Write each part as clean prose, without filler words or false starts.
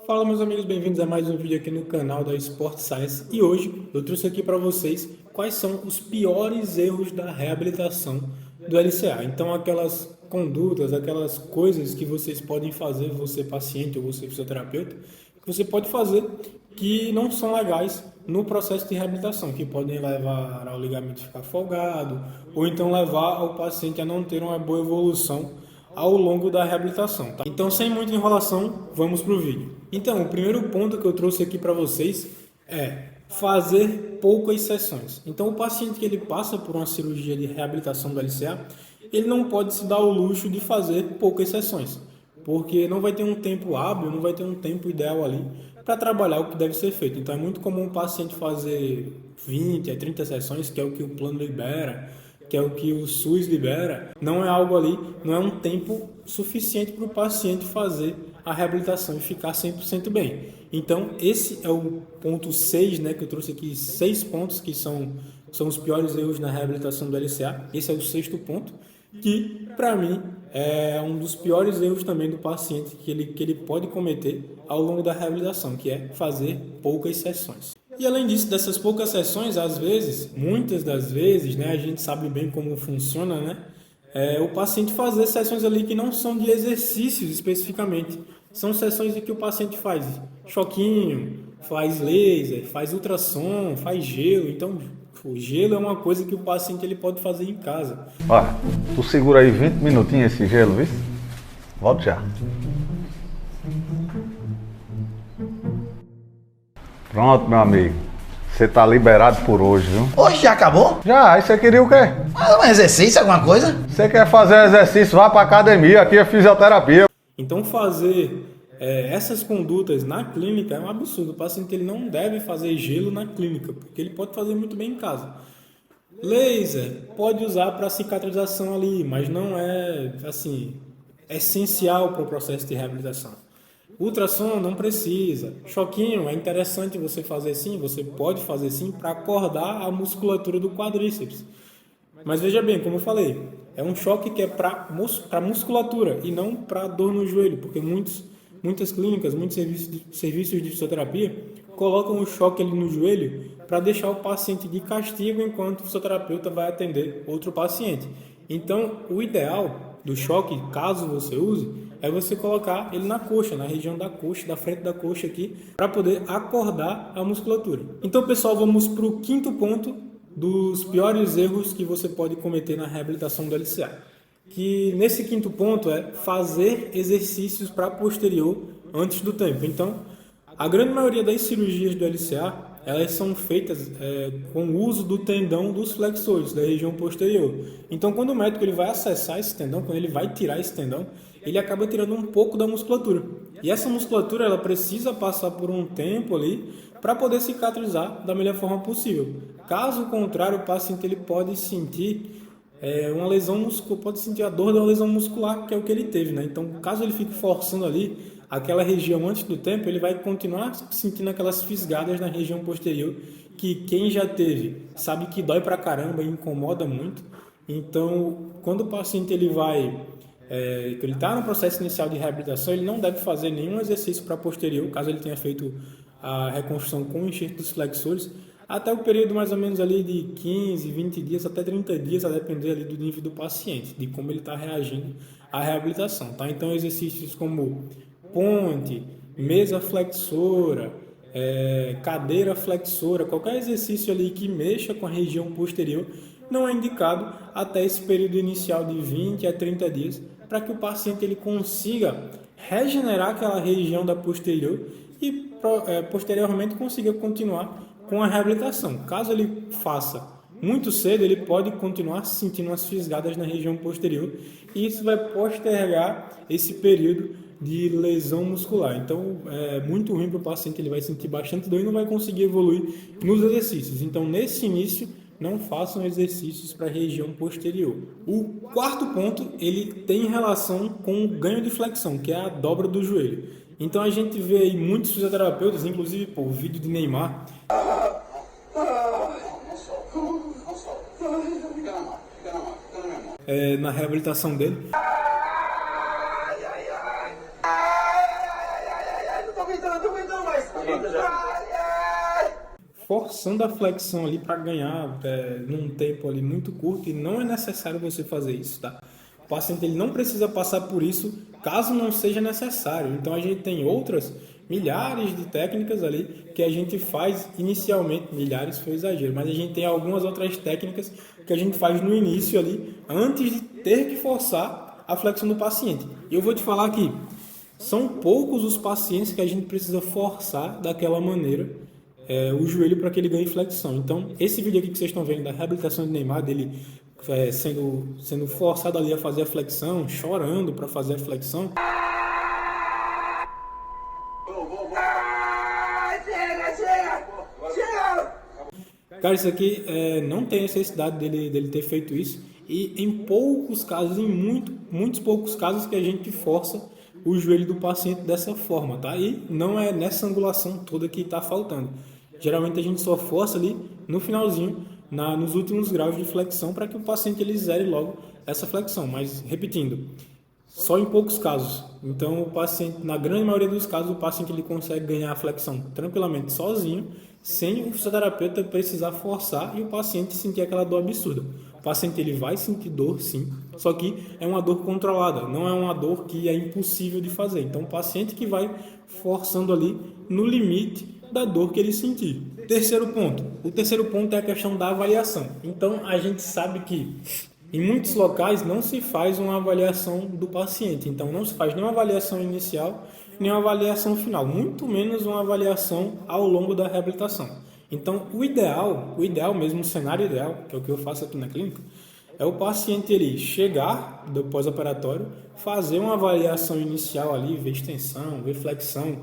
Fala meus amigos, bem-vindos a mais um vídeo aqui no canal da Sport Science e hoje eu trouxe aqui para vocês quais são os piores erros da reabilitação do LCA. Então aquelas condutas, aquelas coisas que vocês podem fazer, você paciente ou você fisioterapeuta, que você pode fazer que não são legais no processo de reabilitação, que podem levar ao ligamento ficar folgado ou então levar ao paciente a não ter uma boa evolução ao longo da reabilitação, tá? Então, sem muita enrolação, vamos para o vídeo. Então, o primeiro ponto que eu trouxe aqui para vocês é fazer poucas sessões. Então, o paciente que ele passa por uma cirurgia de reabilitação do LCA, ele não pode se dar o luxo de fazer poucas sessões, porque não vai ter um tempo hábil, não vai ter um tempo ideal ali para trabalhar o que deve ser feito. Então, é muito comum o paciente fazer 20 a 30 sessões, que é o que o plano libera, que é o que o SUS libera, não é algo ali, não é um tempo suficiente para o paciente fazer a reabilitação e ficar 100% bem. Então, esse é o ponto 6, né, que eu trouxe aqui 6 pontos que são os piores erros na reabilitação do LCA. Esse é o sexto ponto, que para mim é um dos piores erros também do paciente que ele pode cometer ao longo da reabilitação, que é fazer poucas sessões. E além disso, dessas poucas sessões, às vezes, muitas das vezes, né, a gente sabe bem como funciona, né? O paciente fazer sessões ali que não são de exercícios especificamente. São sessões em que o paciente faz choquinho, faz laser, faz ultrassom, faz gelo. Então, o gelo é uma coisa que o paciente ele pode fazer em casa. Ó, tu segura aí 20 minutinhos esse gelo, viu? Volto já. Pronto, meu amigo. Você tá liberado por hoje, viu? Hoje já acabou? Já, aí você queria o quê? Mais um exercício, alguma coisa? Você quer fazer exercício, vá pra academia, aqui é fisioterapia. Então, fazer essas condutas na clínica é um absurdo. O paciente ele não deve fazer gelo na clínica, porque ele pode fazer muito bem em casa. Laser pode usar para cicatrização ali, mas não é assim essencial para o processo de reabilitação. Ultrassom não precisa. Choquinho é interessante você fazer sim, você pode fazer sim para acordar a musculatura do quadríceps. Mas veja bem, como eu falei, é um choque que é para musculatura e não para dor no joelho, porque muitas clínicas, muitos serviços de fisioterapia colocam o choque ali no joelho para deixar o paciente de castigo enquanto o fisioterapeuta vai atender outro paciente. Então, o ideal do choque, caso você use, é você colocar ele na coxa, na região da coxa, da frente da coxa aqui, para poder acordar a musculatura. Então, pessoal, vamos para o quinto ponto dos piores erros que você pode cometer na reabilitação do LCA. Que nesse quinto ponto é fazer exercícios para posterior antes do tempo. Então, a grande maioria das cirurgias do LCA, elas são feitas com o uso do tendão dos flexores, da região posterior. Então, quando o médico ele vai acessar esse tendão, quando ele vai tirar esse tendão, ele acaba tirando um pouco da musculatura. E essa musculatura ela precisa passar por um tempo ali para poder cicatrizar da melhor forma possível. Caso contrário, o paciente ele pode sentir uma lesão muscular, pode sentir a dor de uma lesão muscular, que é o que ele teve, né? Então, caso ele fique forçando ali aquela região antes do tempo, ele vai continuar sentindo aquelas fisgadas na região posterior, que quem já teve sabe que dói pra caramba e incomoda muito. Então, quando o paciente ele está no processo inicial de reabilitação, ele não deve fazer nenhum exercício para posterior, caso ele tenha feito a reconstrução com o enxerto dos flexores, até o período mais ou menos ali de 15, 20 dias, até 30 dias, a depender ali do nível do paciente, de como ele está reagindo à reabilitação, tá? Então, exercícios como ponte, mesa flexora, cadeira flexora, qualquer exercício ali que mexa com a região posterior, não é indicado até esse período inicial de 20 a 30 dias, para que o paciente ele consiga regenerar aquela região da posterior e posteriormente consiga continuar com a reabilitação. Caso ele faça muito cedo, ele pode continuar sentindo umas fisgadas na região posterior e isso vai postergar esse período de lesão muscular. Então, é muito ruim para o paciente, ele vai sentir bastante dor e não vai conseguir evoluir nos exercícios. Então, nesse início, não façam exercícios para a região posterior. O quarto ponto, ele tem relação com o ganho de flexão, que é a dobra do joelho. Então, a gente vê aí muitos fisioterapeutas, inclusive, o vídeo de Neymar, na reabilitação dele. duvidando, mas forçando a flexão ali para ganhar num tempo ali muito curto, e não é necessário você fazer isso, tá? O paciente ele não precisa passar por isso caso não seja necessário. Então a gente tem outras milhares de técnicas ali que a gente faz inicialmente, milhares foi exagero, mas a gente tem algumas outras técnicas que a gente faz no início ali, antes de ter que forçar a flexão do paciente. E eu vou te falar aqui, são poucos os pacientes que a gente precisa forçar daquela maneira o joelho para que ele ganhe flexão. Então, esse vídeo aqui que vocês estão vendo da reabilitação de Neymar, dele sendo forçado ali a fazer a flexão, chorando para fazer a flexão. Cara, isso aqui não tem necessidade dele ter feito isso. E em poucos casos, em muitos poucos casos que a gente força o joelho do paciente dessa forma, tá? E não é nessa angulação toda que está faltando. Geralmente a gente só força ali no finalzinho, nos últimos graus de flexão, para que o paciente ele zere logo essa flexão. Mas, repetindo, só em poucos casos. Então, o paciente, na grande maioria dos casos, o paciente ele consegue ganhar a flexão tranquilamente sozinho, sem o fisioterapeuta precisar forçar e o paciente sentir aquela dor absurda. O paciente ele vai sentir dor, sim, só que é uma dor controlada, não é uma dor que é impossível de fazer. Então, o paciente que vai forçando ali no limite da dor que ele sentir. Terceiro ponto. O terceiro ponto é a questão da avaliação. Então, a gente sabe que em muitos locais não se faz uma avaliação do paciente. Então, não se faz nem uma avaliação inicial, nem uma avaliação final, muito menos uma avaliação ao longo da reabilitação. Então, o ideal mesmo, o cenário ideal, que é o que eu faço aqui na clínica, é o paciente ele chegar do pós-operatório, fazer uma avaliação inicial ali, ver extensão, ver flexão,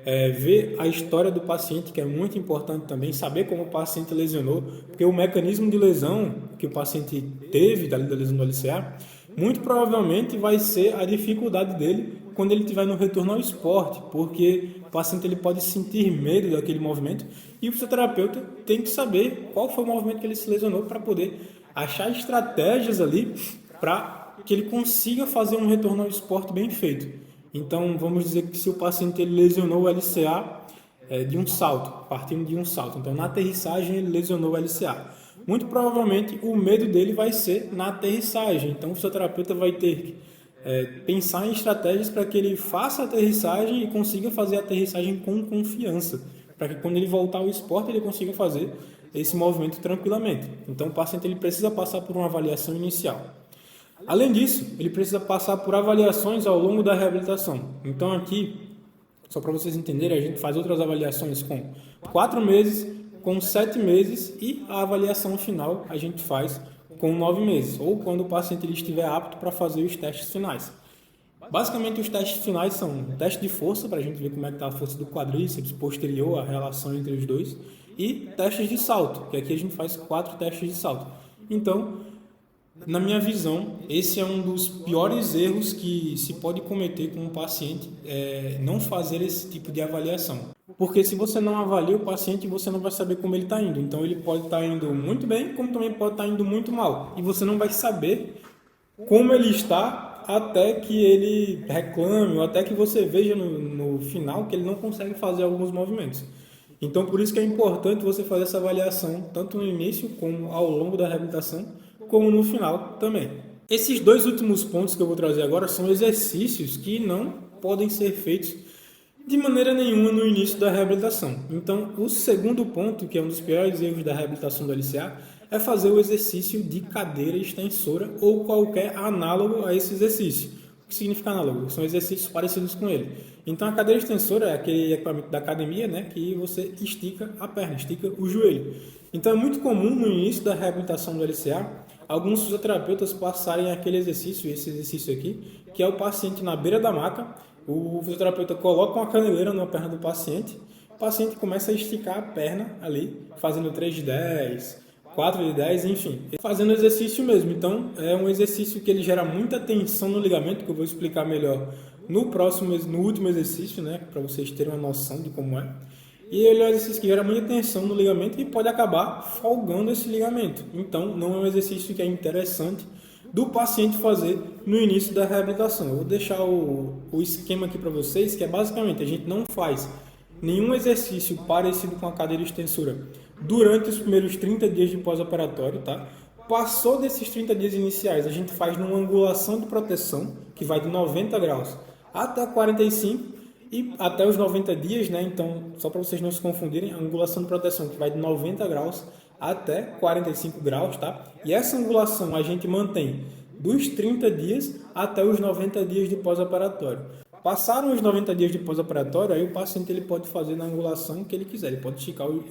ver a história do paciente, que é muito importante também, saber como o paciente lesionou, porque o mecanismo de lesão que o paciente teve da lesão do LCA, muito provavelmente vai ser a dificuldade dele quando ele estiver no retorno ao esporte, porque o paciente ele pode sentir medo daquele movimento e o fisioterapeuta tem que saber qual foi o movimento que ele se lesionou para poder achar estratégias ali para que ele consiga fazer um retorno ao esporte bem feito. Então, vamos dizer que se o paciente ele lesionou o LCA de um salto, partindo de um salto. Então, na aterrissagem ele lesionou o LCA. Muito provavelmente o medo dele vai ser na aterrissagem. Então, o fisioterapeuta vai ter que pensar em estratégias para que ele faça a aterrissagem e consiga fazer a aterrissagem com confiança, para que quando ele voltar ao esporte ele consiga fazer esse movimento tranquilamente. Então, o paciente ele precisa passar por uma avaliação inicial. Além disso, ele precisa passar por avaliações ao longo da reabilitação. Então, aqui, só para vocês entenderem, a gente faz outras avaliações com 4 meses, com 7 meses e a avaliação final a gente faz com 9 meses, ou quando o paciente ele estiver apto para fazer os testes finais. Basicamente, os testes finais são teste de força, para a gente ver como é que está a força do quadríceps posterior, a relação entre os dois, e testes de salto, que aqui a gente faz 4 testes de salto. Então, na minha visão, esse é um dos piores erros que se pode cometer com um paciente, não fazer esse tipo de avaliação. Porque se você não avalia o paciente, você não vai saber como ele está indo. Então, ele pode estar indo muito bem, como também pode estar indo muito mal. E você não vai saber como ele está até que ele reclame, ou até que você veja no final que ele não consegue fazer alguns movimentos. Então, por isso que é importante você fazer essa avaliação, tanto no início como ao longo da reabilitação, como no final também. Esses 2 últimos pontos que eu vou trazer agora são exercícios que não podem ser feitos de maneira nenhuma no início da reabilitação. Então, o segundo ponto, que é um dos piores erros da reabilitação do LCA, é fazer o exercício de cadeira extensora ou qualquer análogo a esse exercício. O que significa análogo? São exercícios parecidos com ele. Então, a cadeira extensora é aquele equipamento da academia, né, que você estica a perna, estica o joelho. Então, é muito comum no início da reabilitação do LCA, alguns fisioterapeutas passarem aquele exercício, esse exercício aqui, que é o paciente na beira da maca, o fisioterapeuta coloca uma caneleira na perna do paciente, o paciente começa a esticar a perna ali, fazendo 3 de 10, 4 de 10, enfim, fazendo exercício mesmo. Então, é um exercício que ele gera muita tensão no ligamento, que eu vou explicar melhor no último exercício, né, para vocês terem uma noção de como é. E ele é um exercício que gera muita tensão no ligamento e pode acabar folgando esse ligamento. Então, não é um exercício que é interessante do paciente fazer no início da reabilitação. Eu vou deixar o esquema aqui para vocês, que é basicamente, a gente não faz nenhum exercício parecido com a cadeira extensora durante os primeiros 30 dias de pós-operatório, tá? Passou desses 30 dias iniciais, a gente faz numa angulação de proteção, que vai de 90 graus até 45 e até os 90 dias, né? Então, só para vocês não se confundirem, a angulação de proteção que vai de 90 graus até 45 graus, tá? E essa angulação a gente mantém dos 30 dias até os 90 dias de pós-operatório. Passaram os 90 dias de pós-operatório, aí o paciente ele pode fazer na angulação que ele quiser, ele pode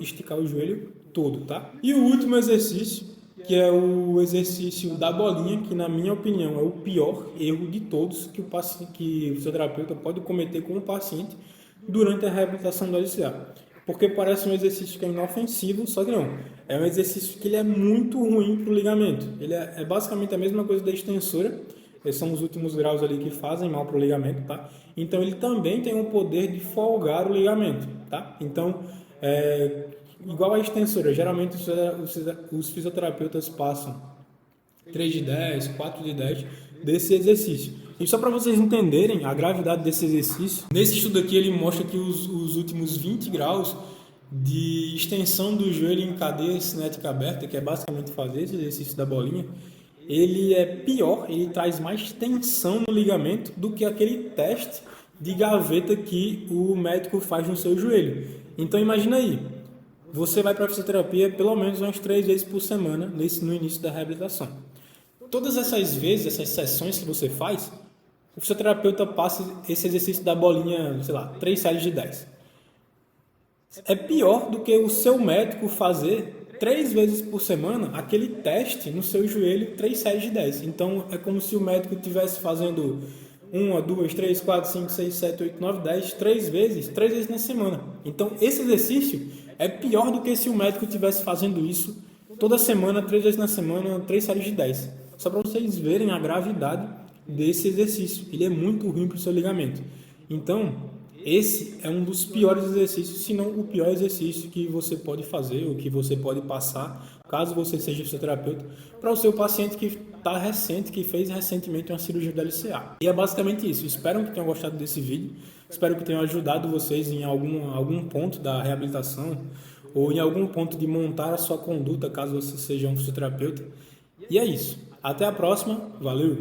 esticar o joelho todo, tá? E o último exercício, que é o exercício da bolinha, que na minha opinião é o pior erro de todos que o fisioterapeuta pode cometer com o paciente durante a reabilitação do LCA. Porque parece um exercício que é inofensivo, só que não. É um exercício que ele é muito ruim para o ligamento. Ele é basicamente a mesma coisa da extensora. Esses são os últimos graus ali que fazem mal para o ligamento, tá? Então ele também tem o poder de folgar o ligamento, tá? Então, igual a extensora, geralmente os fisioterapeutas passam 3 de 10, 4 de 10 desse exercício. E só para vocês entenderem a gravidade desse exercício, nesse estudo aqui ele mostra que os últimos 20 graus de extensão do joelho em cadeia cinética aberta, que é basicamente fazer esse exercício da bolinha, ele é pior, ele traz mais tensão no ligamento do que aquele teste de gaveta que o médico faz no seu joelho. Então imagina aí, você vai para a fisioterapia pelo menos umas 3 vezes por semana no início da reabilitação. Todas essas vezes, essas sessões que você faz, o fisioterapeuta passa esse exercício da bolinha, sei lá, 3 séries de 10. É pior do que o seu médico fazer 3 vezes por semana aquele teste no seu joelho, 3 séries de 10. Então é como se o médico estivesse fazendo 1, 2, 3, 4, 5, 6, 7, 8, 9, 10, 3 vezes na semana. Então esse exercício é pior do que se o médico estivesse fazendo isso toda semana, 3 vezes na semana, 3 séries de 10. Só para vocês verem a gravidade desse exercício. Ele é muito ruim para o seu ligamento. Então, esse é um dos piores exercícios, se não o pior exercício que você pode fazer ou que você pode passar, caso você seja fisioterapeuta, para o seu paciente que está recente, que fez recentemente uma cirurgia da LCA. E é basicamente isso. Espero que tenham gostado desse vídeo. Espero que tenham ajudado vocês em algum ponto da reabilitação ou em algum ponto de montar a sua conduta, caso você seja um fisioterapeuta. E é isso. Até a próxima. Valeu!